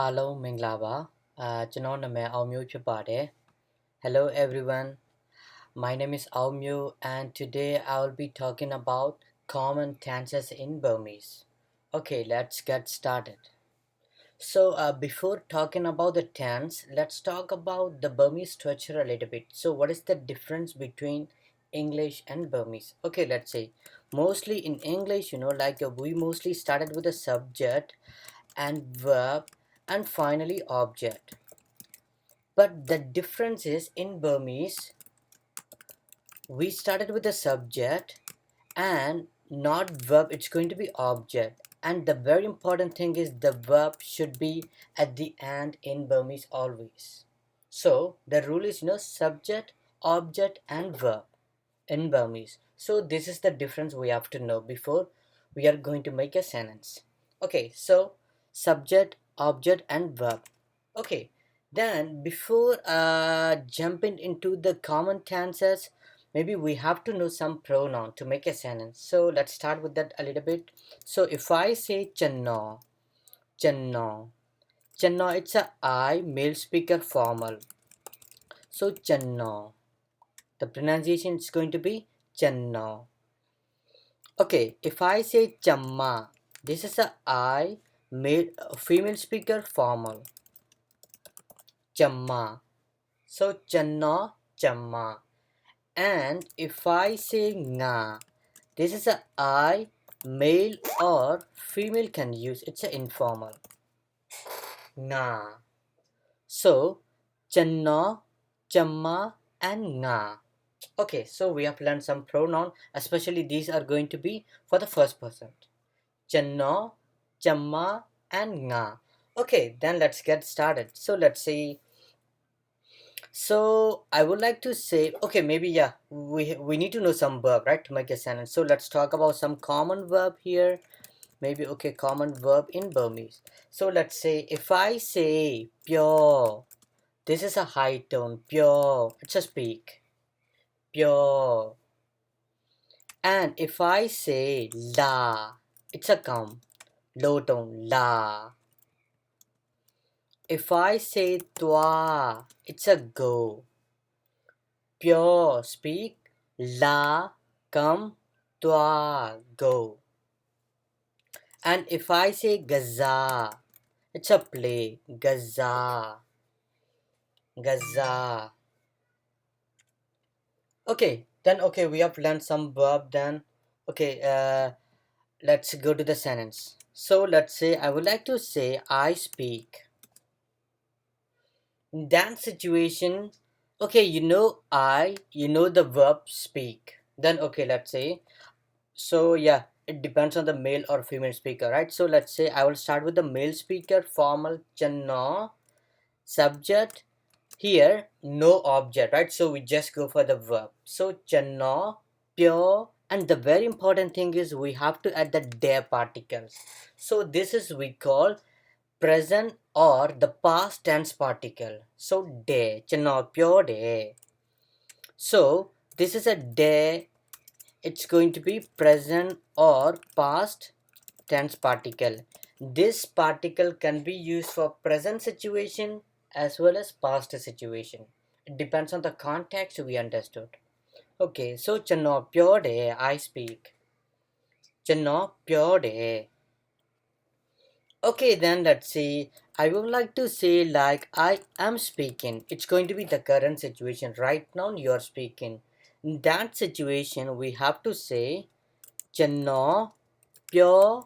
အားလုံးမင်္ဂလာပါကျွန်တော်နာမည်အောင်မျိုးဖြစ်ပါတယ် Hello everyone, my name is Ao Myo and today I will be talking about common tenses in Burmese. Okay, let's get started. So before talking about the tense, let's talk about the Burmese structure a little bit. So what is the difference between English and Burmese? Okay, let's say mostly in English, we mostly started with a subject and verb and finally object. But the difference is in Burmese, we started with the subject and not verb, it's going to be object. And the very important thing is the verb should be at the end in Burmese always. So the rule is subject, object and verb in Burmese. So this is the difference we have to know before we are going to make a sentence. Okay, so subject, object and verb. Okay, then before jumping into the common tenses, maybe we have to know some pronoun to make a sentence. So let's start with that a little bit. So if I say channo, channo, channo, it's a I male speaker formal. So channo, the pronunciation is going to be channo. Okay, if I say chamma, this is a I male female speaker formal. Chamma. So channo, chamma. And if I say nga, this is a I male or female can use. It's a informal. Nga. So channo, chamma and nga. Okay, so we have learned some pronoun, especially these are going to be for the first person. Channo, chamma and nga. Okay, then let's get started. So let's see. So I would like to say, okay, maybe yeah, we need to know some verb, right, to make a sentence. So let's talk about some common verb here. Maybe okay, common verb in Burmese. So let's say if I say pure, this is a high tone, pure. It's a speak, pure. And if I say la, it's a come, low tone, la. If I say twa, it's a go, pure, speak, la, come, twa, go. And if I say gaza, it's a play, gaza, gaza. Okay, then okay, we have learned some verb then. Okay, let's go to the sentence. So let's say I would like to say I speak. In that situation, okay, the verb speak. Then okay, let's say, so yeah, it depends on the male or female speaker, right? So let's say I will start with the male speaker, formal, channo, subject, here no object, right? So we just go for the verb. So channo, pure, and the very important thing is we have to add the de particles. So this is we call present or the past tense particle. So de, channo, pure de. So this is a de, it's going to be present or past tense particle. This particle can be used for present situation as well as past situation. It depends on the context we understood. Okay, so channo pure day I speak. Channo pure day. Okay, then let's see. I would like to say like I am speaking. It's going to be the current situation. Right now you are speaking. In that situation we have to say channo pure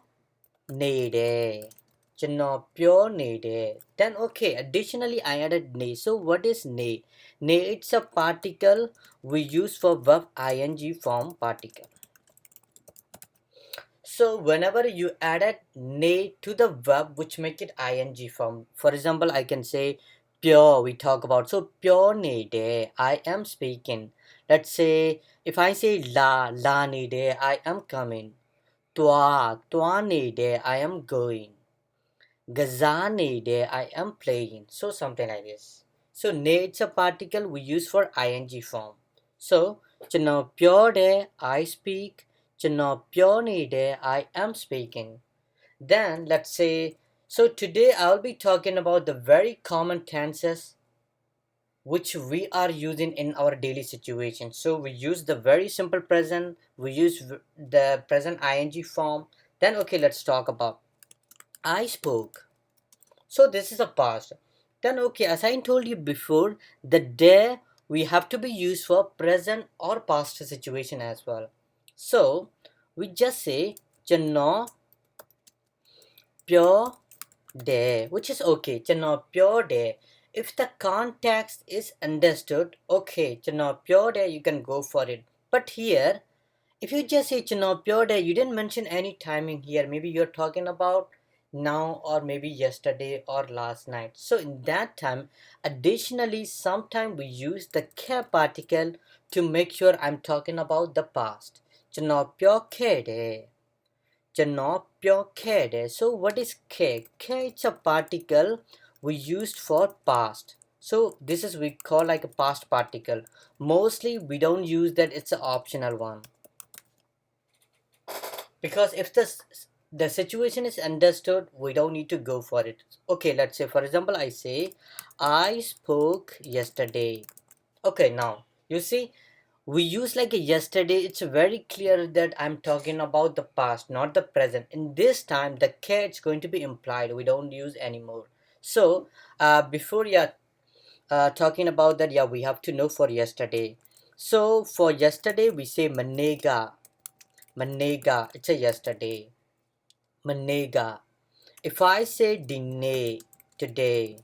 needed. Channo pure needed. Then okay, additionally I added ne. So what is ne? Ne, it's a particle we use for verb ing form particle. So whenever you added ne to the verb which make it ing form, for example I can say pure, we talk about, so pure needed, I am speaking. Let's say if I say la needed, I am coming. Twa needed, I am going. Gazane de, I am playing. So something like this. So ne, it's a particle we use for ing form. So chano pure de, I speak. Chano pure ne de, I am speaking. Then let's say So today I'll be talking about the very common tenses which we are using in our daily situation. So we use the very simple present, we use the present ing form. Then okay, let's talk about I spoke. So this is a past. Then okay, as I told you before, the day we have to be used for present or past situation as well. So we just say chano pure day, which is okay. Chano pure day. If the context is understood, okay, chano pure day, you can go for it. But here, if you just say chano pure day, you didn't mention any timing here. Maybe you're talking about now or maybe yesterday or last night. So in that time, additionally, sometime we use the ke particle to make sure I'm talking about the past. Chano pure ke day. Janopyo kede. So what is k? K it's a particle we used for past. So this is we call like a past particle. Mostly we don't use that, it's an optional one. Because if the situation is understood, we don't need to go for it. Okay, let's say for example I say I spoke yesterday. Okay, now you see we use like a yesterday. It's very clear that I'm talking about the past, not the present. In this time the k it's going to be implied, we don't use anymore. So before talking about that, we have to know for yesterday. So for yesterday we say manega. Manega, it's a yesterday. Manega. If I say dine, today.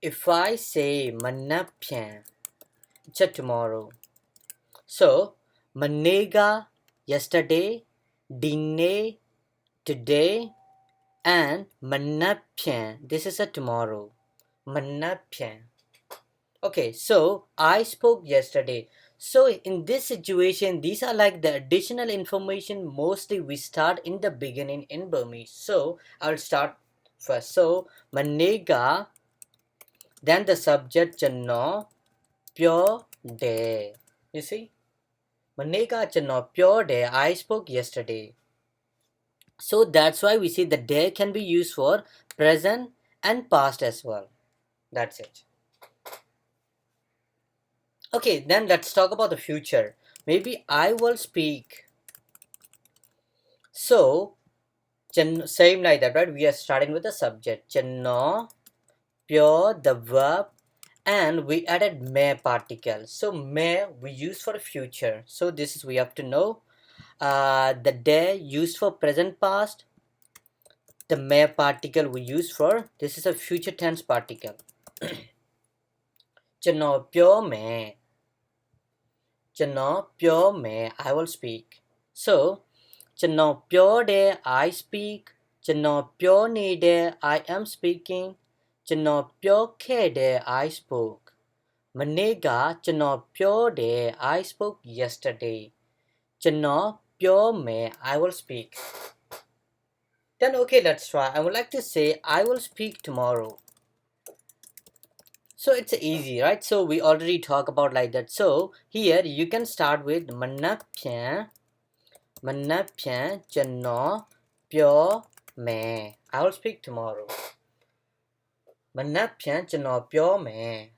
If I say manapyan, it's a tomorrow. So, manega, yesterday, dine, today, and manapyan, this is a tomorrow. Manapyan. Okay, so I spoke yesterday. So in this situation, these are like the additional information mostly we start in the beginning in Burmese. So I'll start first. So manega, then the subject chano, pure day. You see? Manega chano, pure day. I spoke yesterday. So that's why we see the day can be used for present and past as well. That's it. Okay, then let's talk about the future. Maybe I will speak. So, same like that, right? We are starting with the subject. Channo, pure, the verb, and we added may particle. So, may we use for future. So, this is we have to know. The day used for present past. The may particle we use for, this is a future tense particle. Channo, pure may. Channo, pure may. I will speak. So, Chano pure day I speak. Chano pure ni day I am speaking. Chano pure ke day I spoke. Manega chano pure day I spoke yesterday. Chano pure me I will speak. Then okay, let's try. I would like to say I will speak tomorrow. So it's easy, right? So we already talk about like that. So here you can start with manapyan. Manapyan chano pure me. I will speak tomorrow. Manapyan chano pure me.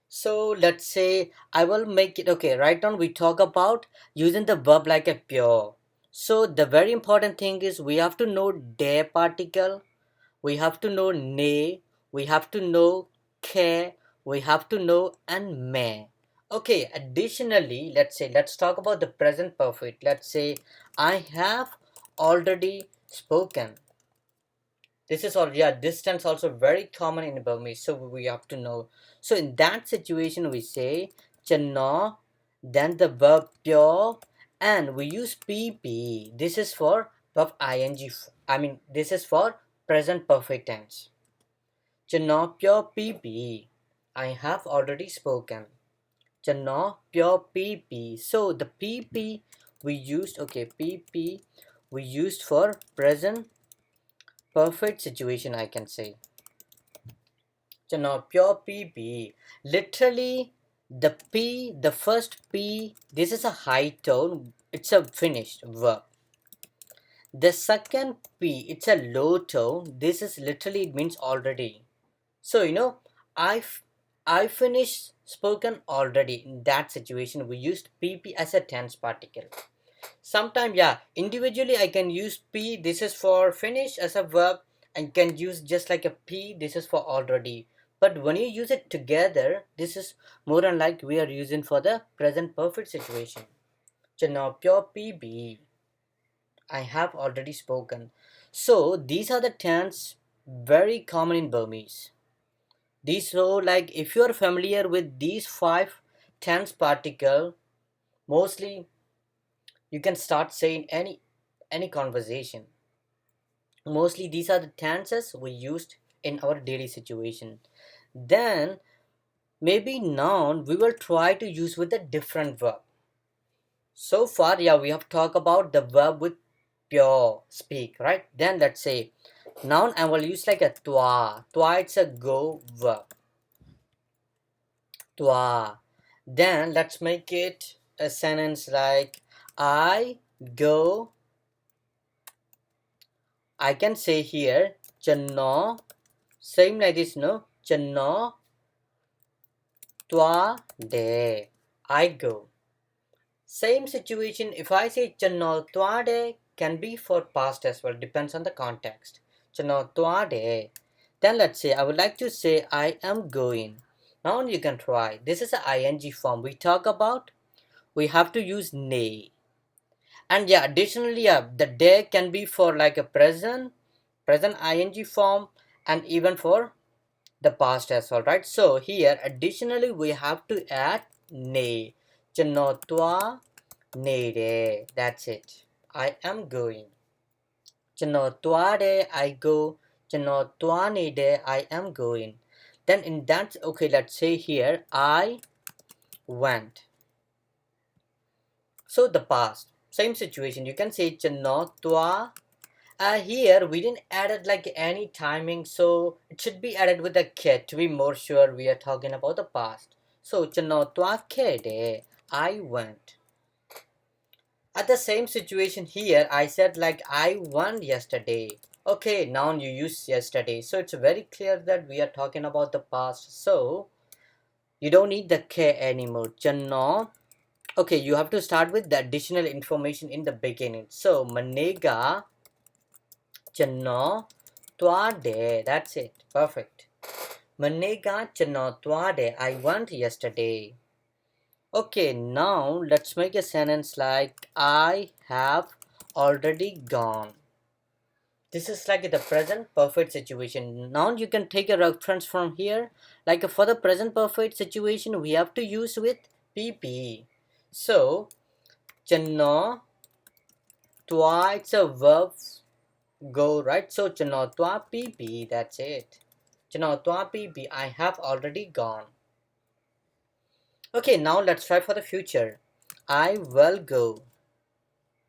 So let's say I will make it okay. Right now we talk about using the verb like a pure. So the very important thing is we have to know de particle, we have to know ne, we have to know ke, we have to know and me. Okay, additionally, let's talk about the present perfect. Let's say I have already spoken. This is all, this tense also very common in Burmese, so we have to know. So in that situation we say chano, then the verb pure, and we use pp. This is for verb ing, this is for present perfect tense. Chano pure pp. I have already spoken. Chano pure pp. So the pp we used, okay, pp we used for present perfect situation, I can say. Chano pure pp. Literally the p, the first p, this is a high tone, it's a finished verb. The second P, it's a low tone. This is literally, it means already. So, I've I finished spoken already. In that situation, we used PP as a tense particle. Sometimes, yeah, individually I can use P, this is for finish as a verb, and can use just like a P, this is for already. But when you use it together, this is more than like we are using for the present perfect situation. Pure PB. I have already spoken. So these are the tense very common in Burmese. These, so like if you are familiar with these five tense particle, mostly you can start saying any conversation. Mostly these are the tenses we used in our daily situation. Then maybe noun we will try to use with a different verb. So far, yeah, we have talked about the verb with pure speak, right? Then let's say noun I will use like a toi. Toi, it's a go verb. Toi. Then let's make it a sentence like I go. I can say here chano. Same like this, no? Chano toi de. I go. Same situation, if I say chano toi de, can be for past as well, depends on the context. Chano toi de. Then let's say I would like to say I am going. Now you can try. This is a ing form we talk about. We have to use ne. And yeah, additionally, yeah, the day can be for like a present ing form, and even for the past as well, right? So here additionally we have to add ne. Chano toi ne de. That's it. I am going. Chano toi de I go. Chano toi ne de I am going. Then in that, okay, let's say here I went. So the past, same situation. You can say chano toi. Here we didn't add it like any timing, so it should be added with a ke to be more sure we are talking about the past. So chano toi ke de I went. At the same situation here, I said like I won yesterday. Okay, now you use yesterday, so it's very clear that we are talking about the past. So you don't need the ke anymore. Chano. Okay, you have to start with the additional information in the beginning. So manega chano toi de. That's it. Perfect. Manega chano toi de. I went yesterday. Okay, now let's make a sentence like I have already gone. This is like the present perfect situation. Now you can take a reference from here. Like for the present perfect situation, we have to use with PP. So, chano toi, it's a verb go, right? So, chano toi PP, that's it. Chano toi PP, I have already gone. Okay, now let's try for the future. I will go.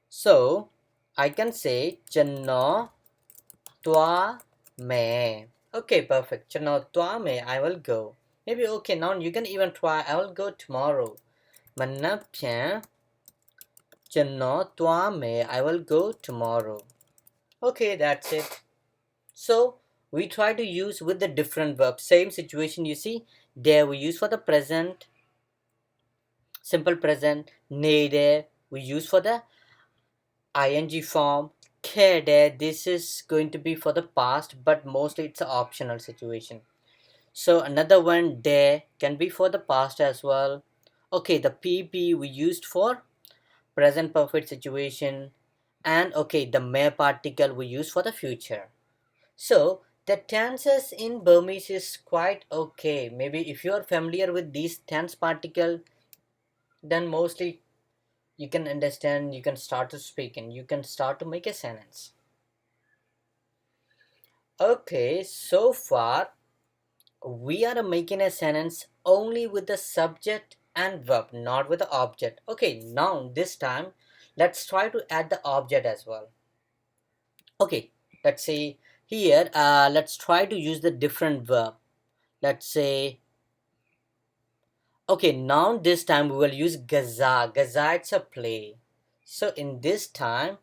So, I can say chano toi me. Okay, perfect. Chano toi me, I will go. Maybe okay, now you can even try I will go tomorrow. Manna pyan chano toi me, I will go tomorrow. Okay, that's it. So, we try to use with the different verbs. Same situation, you see. There we use for the present, simple present. Ne we use for the ing form. Kede, this is going to be for the past, but mostly it's an optional situation. So another one, de, can be for the past as well. Okay, the pp we used for present perfect situation, and okay, the me particle we use for the future. So the tenses in Burmese is quite okay. Maybe if you are familiar with these tense particle, then mostly you can understand, you can start to speak, and you can start to make a sentence. Okay, so far we are making a sentence only with the subject and verb, not with the object. Okay, now this time let's try to add the object as well. Okay, let's say here, let's try to use the different verb. Let's say, okay, now this time we will use gaza. Gaza, it's a play. So in this time,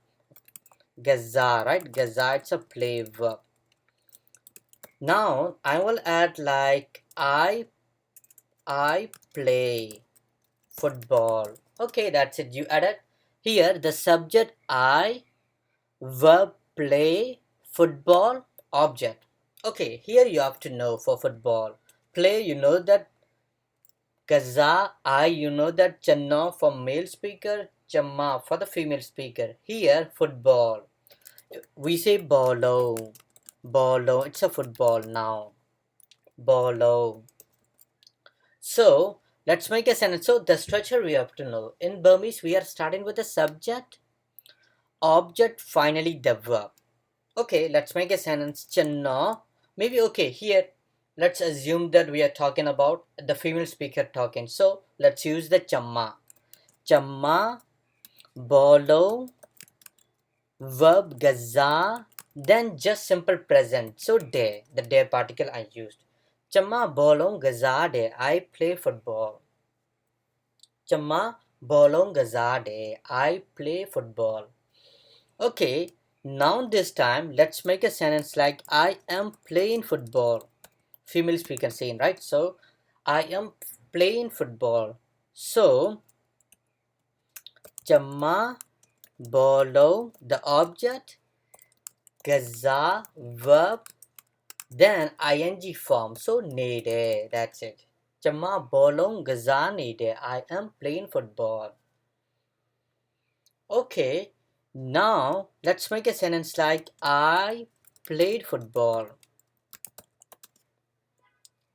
Gaza, right? Gaza, it's a play verb. Now I will add like I play football. Okay, that's it. You added here the subject I, verb play, football, object. Okay, here you have to know for football. Play, you know that Gaza, I, you know that Channa for male speaker, Chamma for the female speaker. Here, football. We say bolo. Bolo, it's a football now. Bolo. So, let's make a sentence. So, the structure we have to know. In Burmese, we are starting with the subject, object, finally the verb. Okay, let's make a sentence. Channa. Maybe, okay, here, let's assume that we are talking about the female speaker talking. So, let's use the Chamma. Chamma, bolo, verb gaza, then just simple present. So day, the day particle I used. Chamma bolong gaza de, I play football. Chamma bolong gaza de, I play football. Okay, now this time let's make a sentence like I am playing football. Female speaker saying, right? So I am playing football. So chamma bolo, the object, gaza, verb, then ing form. So nede, that's it. Chamma bolong gaza nede. I am playing football. Okay, now let's make a sentence like I played football.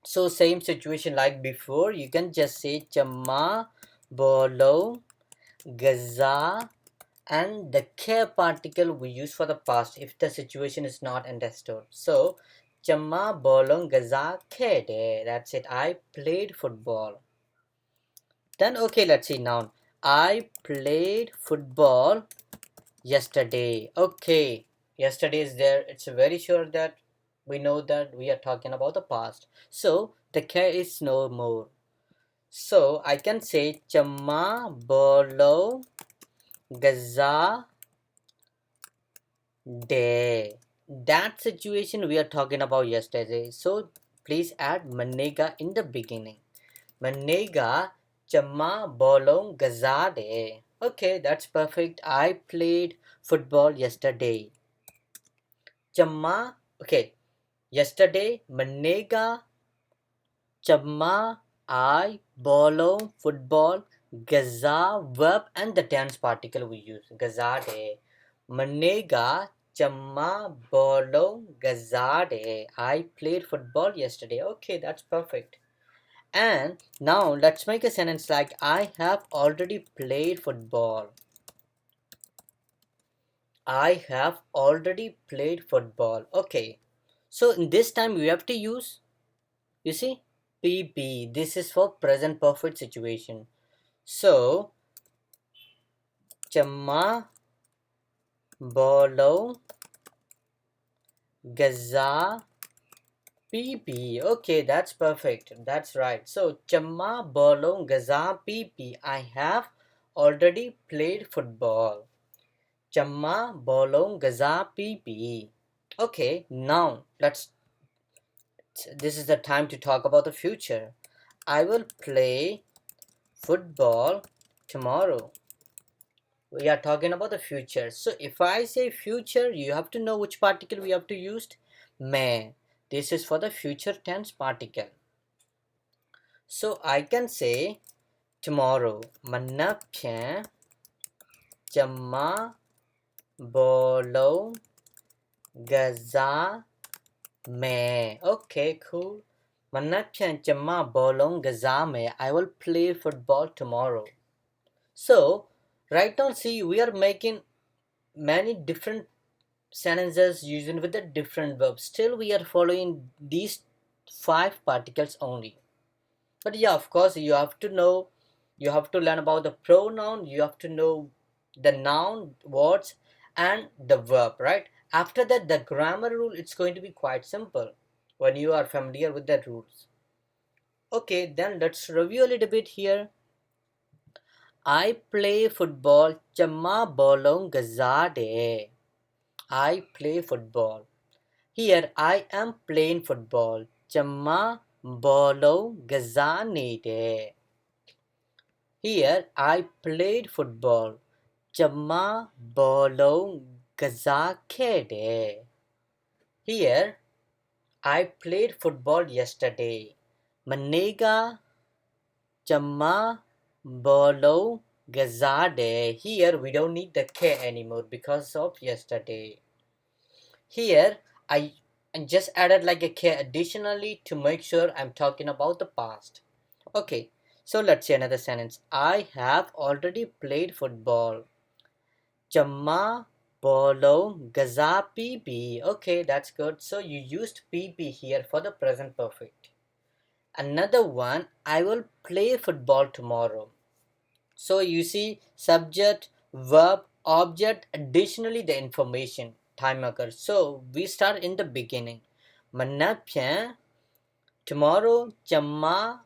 So same situation like before. You can just say chamma bolong gaza, and the ke particle we use for the past if the situation is not understood. So chamma bolong gaza khede, that's it. I played football. Then okay, let's see noun. I played football yesterday. Okay, yesterday is there. It's very sure that we know that we are talking about the past. So the ke is no more. So I can say chamma bolong gaza day. That situation we are talking about yesterday. So please add manega in the beginning. Manega chamma bolong gazade. Okay, that's perfect. I played football yesterday. Chamma, okay. Yesterday, manega chamma, I, bolong, football, gaza, verb, and the tense particle we use. Gazade. Manega chamma bolong gazade. I played football yesterday. Okay, that's perfect. And now let's make a sentence like I have already played football. I have already played football. Okay. So in this time we have to use, you see, PP. This is for present perfect situation. So chamma bolong gaza PP. Okay, that's perfect. That's right. So, chamma bolong gaza PP. I have already played football. Chamma bolong gaza PP. Okay, now this is the time to talk about the future. I will play football tomorrow. We are talking about the future. So if I say future, you have to know which particle we have to use. May. This is for the future tense particle. So I can say tomorrow. Manapya chamma bolo gaza me. Okay, cool. Manapya chamma bolong gaza me. I will play football tomorrow. So right now, see, we are making many different sentences using with the different verbs. Still, we are following these 5 particles only. But yeah, of course, you have to know, you have to learn about the pronoun, you have to know the noun, words, and the verb, right? After that, the grammar rule, it's going to be quite simple when you are familiar with the rules. Okay, then let's review a little bit here. I play football chamma bolong gazade. I play football. Here I am playing football. Chamma bolo gazanede. Here I played football. Chamma bolo gazakede. Here I played football yesterday. Manega chamma bolo gazade. Here we don't need the K anymore because of yesterday. Here I just added like a K additionally to make sure I'm talking about the past. Okay, so let's see another sentence. I have already played football. Chamma bolo gaza pp. Okay, that's good. So you used pp here for the present perfect. Another one, I will play football tomorrow. So you see subject, verb, object, additionally the information time occurs. So we start in the beginning. Manapya tomorrow chamma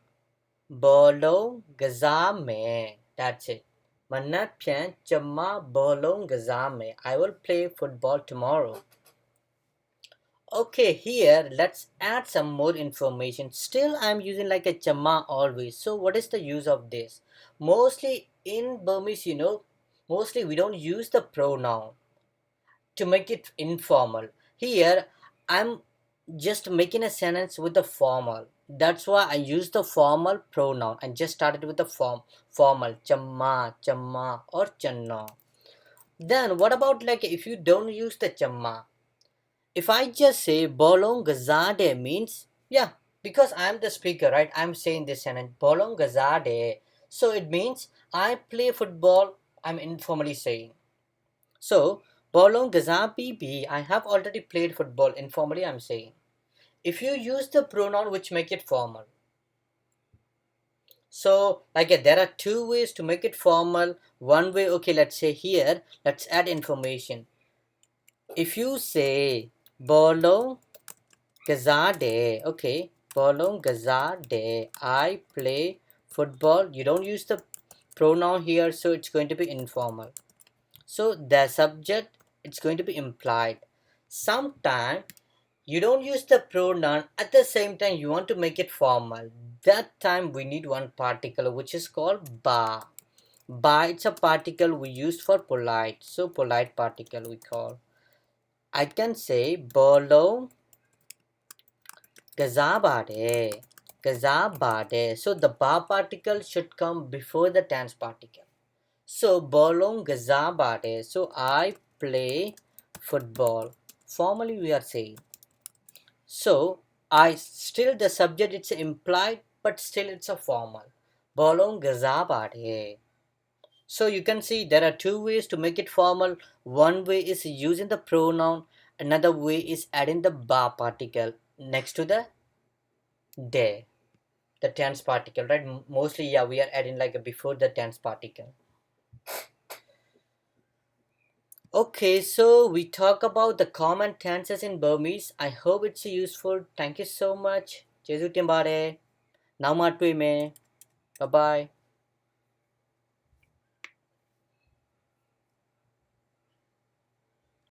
bolo gazame. That's it. Manapya chamma bolo gazame. I will play football tomorrow. Okay, here let's add some more information. Still I'm using like a chamma always. So what is the use of this? Mostly in Burmese, mostly we don't use the pronoun to make it informal. Here I'm just making a sentence with the formal. That's why I use the formal pronoun and just started with the formal chamma, chamma or channa. Then what about like if you don't use the chamma? If I just say Bolong Gazade means, yeah, because I'm the speaker, right? I'm saying this sentence, Bolong Gazade. So it means I play football, I'm informally saying. So, Bolong Gazapipi, I have already played football, informally I'm saying. If you use the pronoun which make it formal. So, like there are two ways to make it formal. One way, okay, let's say here, let's add information. If you say Bolong Gazade, okay. Bolong Gazade. I play football. You don't use the pronoun here, so it's going to be informal. So the subject, it's going to be implied. Sometimes you don't use the pronoun, at the same time you want to make it formal. That time we need one particle which is called ba. Ba, it's a particle we use for polite. So polite particle we call. I can say Bolong Gazabade. Gazabade. So the ba particle should come before the tense particle. So bolong gazabade. So I play football. Formally we are saying. So I still the subject it's implied but still it's a formal. Bolong gazabade. So you can see there are two ways to make it formal. One way is using the pronoun. Another way is adding the ba particle next to the de. The tense particle, right? Mostly, yeah, we are adding like a before the tense particle. Okay, so we talk about the common tenses in Burmese. I hope it's useful. Thank you so much. Jesu timbare. Naumatui me. Bye bye.